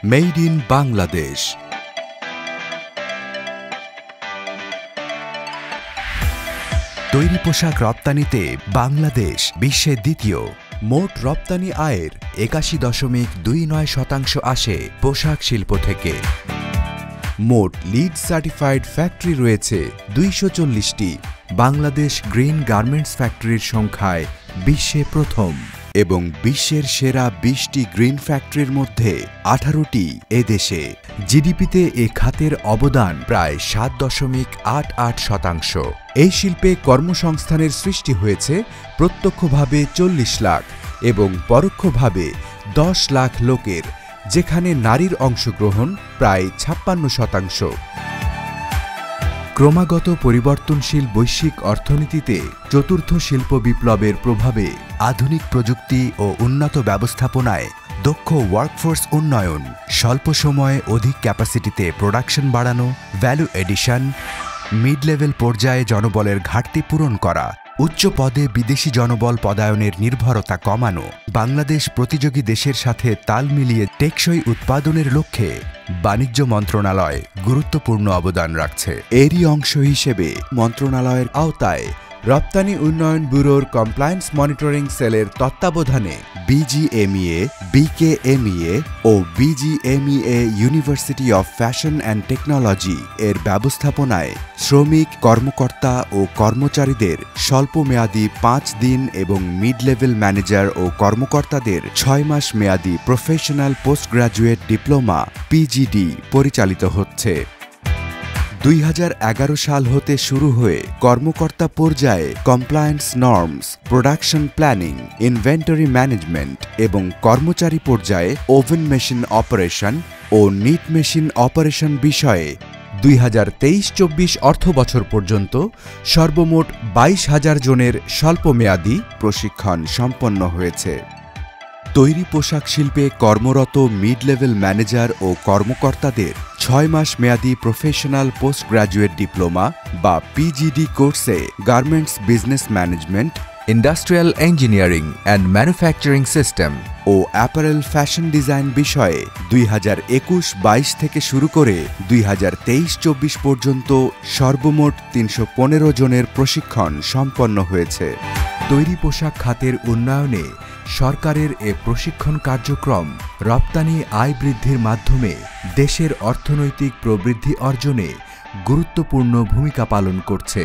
Made in Bangladesh. তৈরি পোশাক রপ্তানিতে বাংলাদেশ বিশ্বের দ্বিতীয়। মোট রপ্তানি আয়ের ৮১.29% আসে পোশাক শিল্প থেকে। মোট লিড সার্টিফাইড ফ্যাক্টরি রয়েছে ২৪০টি। বাংলাদেশ গ্রিন গার্মেন্টস ফ্যাক্টরির সংখ্যায় বিশ্বে প্রথম এবং বিশ্বের সেরা ২০টি গ্রিন ফ্যাক্টরির মধ্যে ১৮টি এদেশে। জিডিপিতে এ খাতের অবদান প্রায় ৭.৮৮%। এই শিল্পে কর্মসংস্থানের সৃষ্টি হয়েছে প্রত্যক্ষভাবে ৪০ লাখ এবং পরোক্ষভাবে ১০ লাখ লোকের, যেখানে নারীর অংশগ্রহণ প্রায় ৫৬%। ক্রমাগত পরিবর্তনশীল বৈশ্বিক অর্থনীতিতে চতুর্থ শিল্প বিপ্লবের প্রভাবে আধুনিক প্রযুক্তি ও উন্নত ব্যবস্থাপনায় দক্ষ ওয়ার্কফোর্স উন্নয়ন, স্বল্প সময়ে অধিক ক্যাপাসিটিতে প্রোডাকশন বাড়ানো, ভ্যালু এডিশন, মিড লেভেল পর্যায়ে জনবলের ঘাটতি পূরণ করা, উচ্চ পদে বিদেশি জনবল পদায়নের নির্ভরতা কমানো, বাংলাদেশ প্রতিযোগী দেশের সাথে তাল মিলিয়ে টেকসই উৎপাদনের লক্ষ্যে বাণিজ্য মন্ত্রণালয় গুরুত্বপূর্ণ অবদান রাখছে। এরই অংশ হিসেবে মন্ত্রণালয়ের আওতায় রপ্তানি উন্নয়ন ব্যুরোর কমপ্লায়েন্স মনিটরিং সেলের তত্ত্বাবধানে বিজিএমইএ, বিকেএমইএ ও BGMEA university of fashion and technology এর ব্যবস্থাপনায় শ্রমিক, কর্মকর্তা ও কর্মচারীদের স্বল্পমেয়াদী ৫ দিন এবং মিড লেভেল ম্যানেজার ও কর্মকর্তাদের ৬ মাস মেয়াদী professional post graduate diploma PGD পরিচালিত হচ্ছে। ২০১১ সাল হতে শুরু হয়ে কর্মকর্তা পর্যায়ে compliance norms, production planning, inventory management এবং কর্মচারী পর্যায়ে ওভেন মেশিন অপারেশন ও নিট মেশিন অপারেশন বিষয়ে ২০২৩-২৪ অর্থবছর পর্যন্ত সর্বমোট ২২,০০০ জনের স্বল্পমেয়াদী প্রশিক্ষণ সম্পন্ন হয়েছে। তৈরি পোশাক শিল্পে কর্মরত মিড লেভেল ম্যানেজার ও কর্মকর্তাদের ৬ মাস মেয়াদী প্রফেশনাল পোস্ট গ্রাজুয়েট ডিপ্লোমা বা পিজিডি কোর্সে garments business management, industrial engineering and manufacturing system ও অ্যাপারেল ফ্যাশন ডিজাইন বিষয়ে ২০২১-২২ থেকে শুরু করে ২০২৩-২৪ পর্যন্ত সর্বমোট ৩১৫ জনের প্রশিক্ষণ সম্পন্ন হয়েছে। তৈরি পোশাক খাতের উন্নয়নে সরকারের এ প্রশিক্ষণ কার্যক্রম রপ্তানি আয় বৃদ্ধির মাধ্যমে দেশের অর্থনৈতিক প্রবৃদ্ধি অর্জনে গুরুত্বপূর্ণ ভূমিকা পালন করছে।